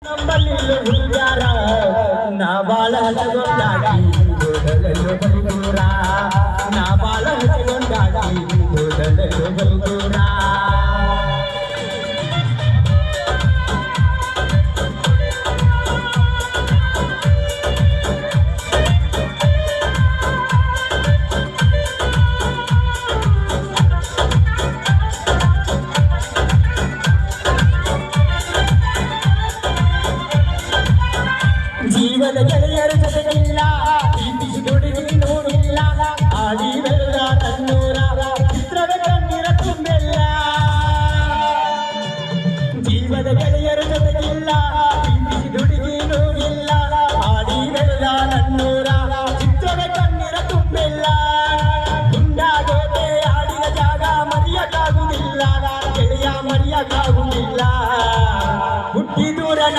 ನಮ್ಮಲ್ಲಿಲ್ಲ ಹುಡುಗಾರ ನಾ ಬಾಳ ಹಚ್ಚಿಕೊಂಡಾಗಿ ದೊಡ್ಡದಲ್ಲೂ ಬೈದೂರ ನಾ ಬಾಳ ಹಚ್ಚಿಕೊಂಡಾಗಿ ದೊಡ್ಡದಲ್ಲೂ ಬೈದೂರ ಜೀವದ ಗೆಳೆಯರ ಜೊತೆಗಿಲ್ಲ ಪ್ರೀತಿಸಿ ದುಡಿಗಿ ನೋಡಿಲ್ಲ ಆಡಿ ಬೆಳೆದ ತನ್ನೂರ ಚಿತ್ರದ ಕಣ್ಣೀರ ತುಂಬೆಲ್ಲ ಜೀವದ ಗೆಳೆಯರ ಜೊತೆಗಿಲ್ಲ ಪ್ರೀತಿಸಿ ದುಡಿಗಿ ನೋಡಿಲ್ಲ ಆಡಿ ಬೆಳೆದ ತನ್ನೂರ ಚಿತ್ರದ ಕಣ್ಣೀರ ತುಂಬೆಲ್ಲ ಗುಂಡಾಗೋದೆ ಆಡಿದ ಜಾಗ ಮರೆಯಕ್ಕಾಗುವುದಿಲ್ಲ ಗೆಳೆಯ ಮರೆಯಕ್ಕಾಗುವುದಿಲ್ಲ ಹುಟ್ಟಿ ದೂರನ